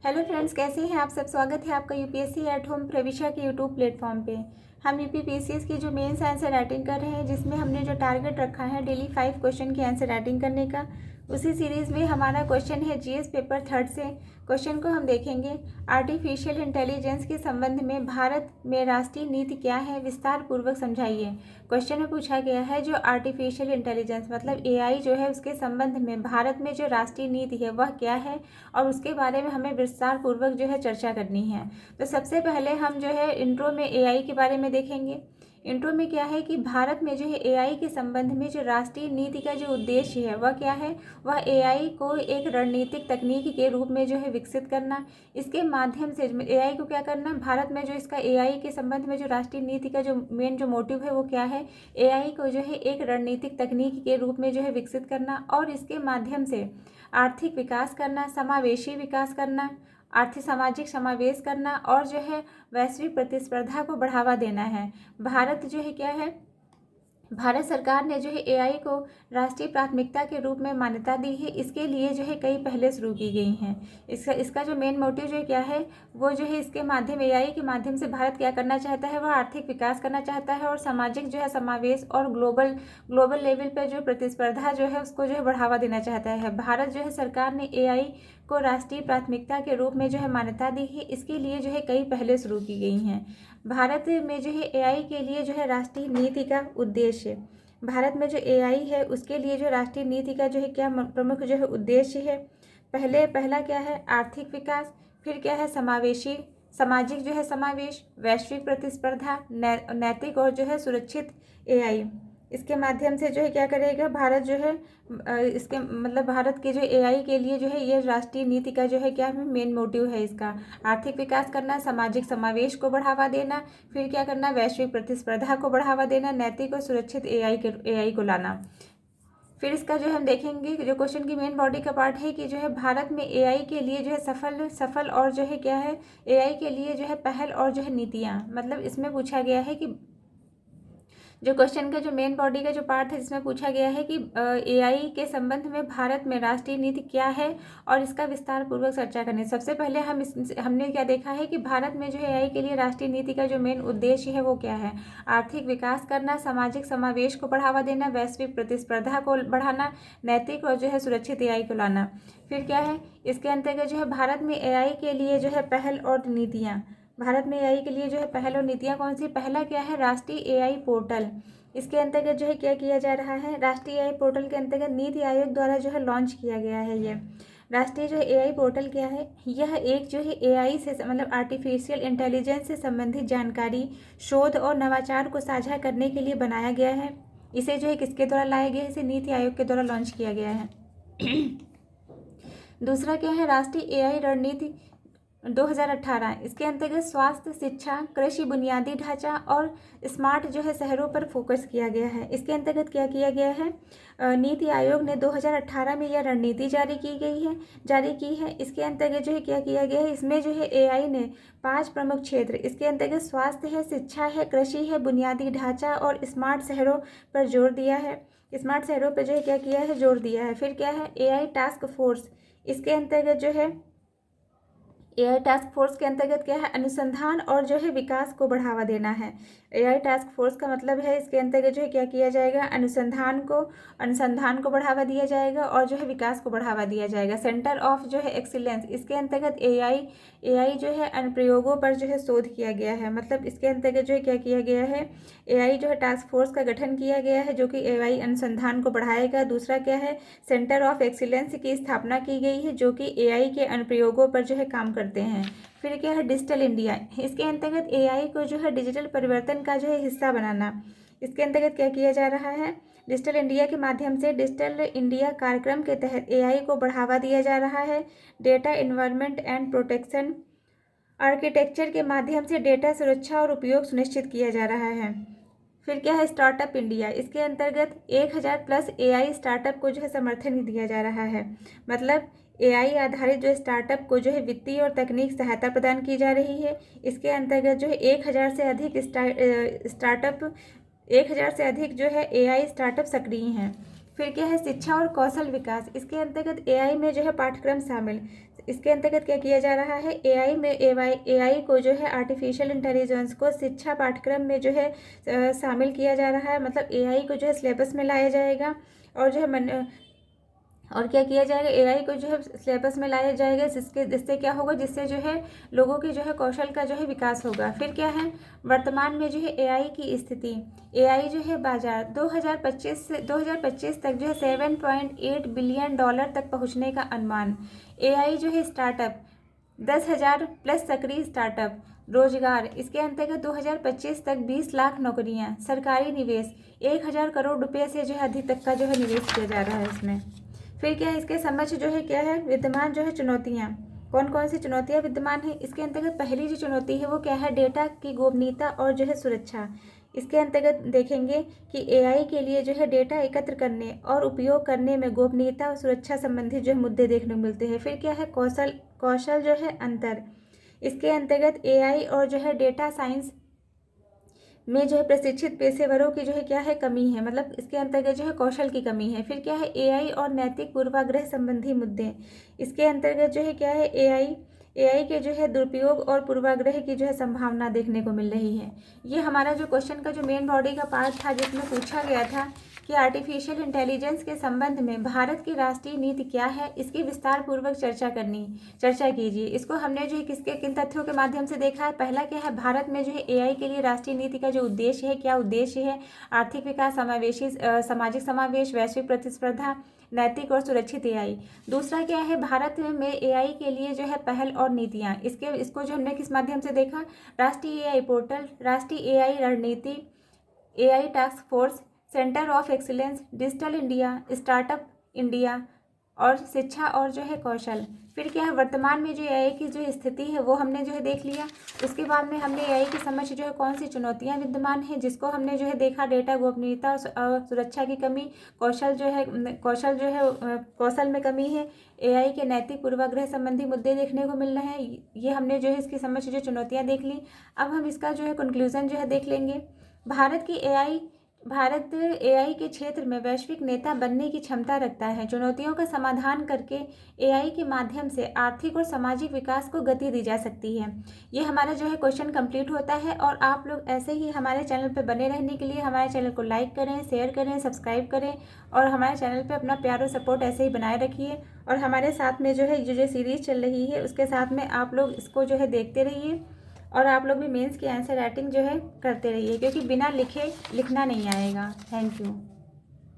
Hello friends, कैसे हैं आप सब। स्वागत है आपका यूपीएससी एट होम प्रविशा के यूट्यूब प्लेटफॉर्म पे। हम यूपीपीसीएस की जो मेंस आंसर राइटिंग कर रहे हैं, जिसमें हमने जो टारगेट रखा है डेली 5 क्वेश्चन की आंसर राइटिंग करने का, उसी सीरीज़ में हमारा क्वेश्चन है जीएस पेपर 3 से। क्वेश्चन को हम देखेंगे। आर्टिफिशियल इंटेलिजेंस के संबंध में भारत में राष्ट्रीय नीति क्या है, विस्तार पूर्वक समझाइए। क्वेश्चन में पूछा गया है जो आर्टिफिशियल इंटेलिजेंस मतलब एआई जो है, उसके संबंध में भारत में जो राष्ट्रीय नीति है वह क्या है, और उसके बारे में हमें विस्तार पूर्वक जो है चर्चा करनी है। तो सबसे पहले हम जो है इंट्रो में एआई के बारे में देखेंगे। इंट्रो में क्या है कि भारत में जो है एआई के संबंध में जो राष्ट्रीय नीति का जो उद्देश्य है वह क्या है, वह एआई को एक रणनीतिक तकनीक के रूप में जो है विकसित करना। इसके माध्यम से एआई को क्या करना, भारत में जो इसका एआई के संबंध में जो राष्ट्रीय नीति का जो मेन जो मोटिव है वो क्या है, एआई को जो है एक रणनीतिक तकनीक के रूप में जो है विकसित करना, और इसके माध्यम से आर्थिक विकास करना, समावेशी विकास करना, आर्थिक सामाजिक समावेश करना, और जो है वैश्विक प्रतिस्पर्धा को बढ़ावा देना है। भारत जो है क्या है, भारत सरकार ने जो है एआई को राष्ट्रीय प्राथमिकता के रूप में मान्यता दी है। इसके लिए जो है कई पहले शुरू की गई हैं। इसका जो मेन मोटिव जो क्या है, वो जो है इसके माध्यम एआई के माध्यम से भारत क्या करना चाहता है, वह आर्थिक विकास करना चाहता है, और सामाजिक जो है समावेश और ग्लोबल लेवल पर जो प्रतिस्पर्धा जो है उसको जो है बढ़ावा देना चाहता है। भारत जो है सरकार ने एआई को राष्ट्रीय प्राथमिकता के रूप में जो है मान्यता दी है। इसके लिए जो है कई पहले शुरू की गई हैं। भारत में जो है एआई के लिए जो है राष्ट्रीय नीति का उद्देश्य, भारत में जो एआई है उसके लिए जो राष्ट्रीय नीति का जो है क्या प्रमुख जो है उद्देश्य है। पहला क्या है, आर्थिक विकास। फिर क्या है, समावेशी सामाजिक जो है समावेश, वैश्विक प्रतिस्पर्धा, नैतिक और जो है सुरक्षित एआई। इसके माध्यम से जो है क्या करेगा भारत जो है, इसके मतलब भारत के जो एआई के लिए जो है ये राष्ट्रीय नीति का जो है क्या है, मेन मोटिव है इसका आर्थिक विकास करना, सामाजिक समावेश को बढ़ावा देना, फिर क्या करना, वैश्विक प्रतिस्पर्धा को बढ़ावा देना, नैतिक और सुरक्षित एआई को लाना। फिर इसका जो हम देखेंगे, जो क्वेश्चन की मेन बॉडी का पार्ट है कि जो है भारत में एआई के लिए जो है सफल और जो है क्या है, एआई के लिए जो है पहल और जो है नीतियाँ, मतलब इसमें पूछा गया है कि जो क्वेश्चन का जो मेन बॉडी का जो पार्ट है, जिसमें पूछा गया है कि एआई के संबंध में भारत में राष्ट्रीय नीति क्या है और इसका विस्तार पूर्वक चर्चा करनी। सबसे पहले हमने क्या देखा है कि भारत में जो है एआई के लिए राष्ट्रीय नीति का जो मेन उद्देश्य है वो क्या है, आर्थिक विकास करना, सामाजिक समावेश को बढ़ावा देना, वैश्विक प्रतिस्पर्धा को बढ़ाना, नैतिक और जो है सुरक्षित एआई को लाना। फिर क्या है, इसके अंतर्गत जो है भारत में एआई के लिए जो है पहल और नीतियाँ, भारत में एआई के लिए जो है पहल और नीतियाँ कौन सी। पहला क्या है, राष्ट्रीय एआई पोर्टल। इसके अंतर्गत जो है क्या किया जा रहा है, राष्ट्रीय एआई पोर्टल के अंतर्गत नीति आयोग द्वारा जो है लॉन्च किया गया है। ये राष्ट्रीय जो है एआई पोर्टल क्या है, यह एक जो है एआई से मतलब आर्टिफिशियल इंटेलिजेंस से संबंधित जानकारी, शोध और नवाचार को साझा करने के लिए बनाया गया है। इसे जो है किसके द्वारा लाया गया है, इसे नीति आयोग के द्वारा लॉन्च किया गया है। दूसरा क्या है, राष्ट्रीय एआई रणनीति 2018। इसके अंतर्गत स्वास्थ्य, शिक्षा, कृषि, बुनियादी ढांचा और स्मार्ट जो है शहरों पर फोकस किया गया है। इसके अंतर्गत क्या किया गया है, नीति आयोग ने 2018 में यह रणनीति जारी की है। इसके अंतर्गत जो है क्या किया गया है, इसमें जो है एआई ने 5 प्रमुख क्षेत्र, इसके अंतर्गत स्वास्थ्य है, शिक्षा है, कृषि है, बुनियादी ढांचा और स्मार्ट शहरों पर जोर दिया है। स्मार्ट शहरों पर जो है क्या किया है, जोर दिया है। फिर क्या है, एआई टास्क फोर्स। इसके अंतर्गत जो है एआई टास्क फोर्स के अंतर्गत क्या है, अनुसंधान और जो है विकास को बढ़ावा देना है। एआई टास्क फोर्स का मतलब है इसके अंतर्गत जो है क्या किया जाएगा, अनुसंधान को बढ़ावा दिया जाएगा और जो है विकास को बढ़ावा दिया जाएगा। सेंटर ऑफ जो है एक्सीलेंस, इसके अंतर्गत एआई जो है अनुप्रयोगों पर जो है शोध किया गया है। मतलब इसके अंतर्गत जो है क्या किया गया है, एआई जो है टास्क फोर्स का गठन किया गया है जो कि एआई अनुसंधान को बढ़ाएगा। दूसरा क्या है, सेंटर ऑफ एक्सीलेंस की स्थापना की गई है जो कि एआई के अनुप्रयोगों पर जो है काम करते हैं। फिर क्या है, डिजिटल इंडिया। इसके अंतर्गत एआई को जो है डिजिटल परिवर्तन का जो है हिस्सा बनाना। इसके अंतर्गत क्या किया जा रहा है, डिजिटल इंडिया के माध्यम से डिजिटल इंडिया कार्यक्रम के तहत एआई को बढ़ावा दिया जा रहा है। Data environment and protection architecture के माध्यम से डेटा सुरक्षा और उपयोग सुनिश्चित किया जा रहा है। फिर क्या है, स्टार्टअप इंडिया। इसके अंतर्गत 1000+ एआई स्टार्टअप को जो है समर्थन दिया जा रहा है। मतलब एआई आधारित जो स्टार्टअप को जो है वित्तीय और तकनीक सहायता प्रदान की जा रही है। इसके अंतर्गत जो है 1000 से अधिक जो है एआई स्टार्टअप सक्रिय हैं। फिर क्या है, शिक्षा और कौशल विकास। इसके अंतर्गत एआई में जो है पाठ्यक्रम शामिल। इसके अंतर्गत क्या किया जा रहा है, एआई को जो है आर्टिफिशियल इंटेलिजेंस को शिक्षा पाठ्यक्रम में जो है शामिल किया जा रहा है। मतलब एआई को जो है सिलेबस में लाया जाएगा और जो है और क्या किया जाएगा, एआई को जो है सिलेबस में लाया जाएगा, जिससे क्या होगा, जिससे जो है लोगों के जो है कौशल का जो है विकास होगा। फिर क्या है, वर्तमान में जो है एआई की स्थिति, एआई जो है बाजार 2025 तक जो है $7.8 बिलियन तक पहुंचने का अनुमान। एआई जो है स्टार्टअप 10,000 प्लस सक्रिय स्टार्टअप। रोजगार, इसके अंतर्गत 2025 तक 20 लाख नौकरियां। सरकारी निवेश 1,000 करोड़ रुपये से जो है अधिक तक का जो है निवेश किया जा रहा है इसमें। फिर क्या है, इसके समक्ष जो है क्या है, विद्यमान जो है चुनौतियाँ, कौन कौन सी चुनौतियाँ विद्यमान है। इसके अंतर्गत पहली जो चुनौती है वो क्या है, डेटा की गोपनीयता और जो है सुरक्षा। इसके अंतर्गत देखेंगे कि एआई के लिए जो है डेटा एकत्र करने और उपयोग करने में गोपनीयता और सुरक्षा संबंधी जो है मुद्दे देखने को मिलते हैं। फिर क्या है, कौशल जो है अंतर। इसके अंतर्गत एआई और जो है डेटा साइंस में जो है प्रशिक्षित पेशेवरों की जो है क्या है, कमी है। मतलब इसके अंतर्गत जो है कौशल की कमी है। फिर क्या है, एआई और नैतिक पूर्वाग्रह संबंधी मुद्दे। इसके अंतर्गत जो है क्या है, एआई के जो है दुरुपयोग और पूर्वाग्रह की जो है संभावना देखने को मिल रही है। ये हमारा जो क्वेश्चन का जो मेन बॉडी का पार्ट था, जिसमें पूछा गया था कि आर्टिफिशियल इंटेलिजेंस के संबंध में भारत की राष्ट्रीय नीति क्या है, इसकी विस्तार पूर्वक चर्चा कीजिए। इसको हमने जो है किन तथ्यों के माध्यम से देखा है। पहला क्या है, भारत में जो है एआई के लिए राष्ट्रीय नीति का जो उद्देश्य है, क्या उद्देश्य है, आर्थिक विकास, सामाजिक समावेश, वैश्विक प्रतिस्पर्धा, नैतिक और सुरक्षित एआई। दूसरा क्या है, भारत में एआई के लिए जो है पहल और नीतियाँ। इसको जो हमने किस माध्यम से देखा, राष्ट्रीय एआई पोर्टल, राष्ट्रीय एआई रणनीति, AI task force, centre of excellence, digital India, startup India और शिक्षा और जो है कौशल। फिर क्या है, वर्तमान में जो एआई की जो स्थिति है वो हमने जो है देख लिया। उसके बाद में हमने एआई की समझ जो है कौन सी चुनौतियां विद्यमान हैं, जिसको हमने जो है देखा, डेटा गोपनीयता और सुरक्षा की कमी, कौशल में कमी है, एआई के नैतिक पूर्वाग्रह संबंधी मुद्दे देखने को मिल रहे हैं। ये हमने जो है इसकी समझ जो चुनौतियाँ देख ली। अब हम इसका जो है कंक्लूजन जो है देख लेंगे। भारत एआई के क्षेत्र में वैश्विक नेता बनने की क्षमता रखता है। चुनौतियों का समाधान करके एआई के माध्यम से आर्थिक और सामाजिक विकास को गति दी जा सकती है। ये हमारा जो है क्वेश्चन कंप्लीट होता है। और आप लोग ऐसे ही हमारे चैनल पर बने रहने के लिए हमारे चैनल को लाइक करें, शेयर करें, सब्सक्राइब करें और हमारे चैनल पर अपना प्यार और सपोर्ट ऐसे ही बनाए रखिए। और हमारे साथ में जो है जो सीरीज़ चल रही है उसके साथ में आप लोग इसको जो है देखते रहिए। और आप लोग भी मेंस की आंसर राइटिंग जो है करते रहिए, क्योंकि बिना लिखे लिखना नहीं आएगा। Thank you.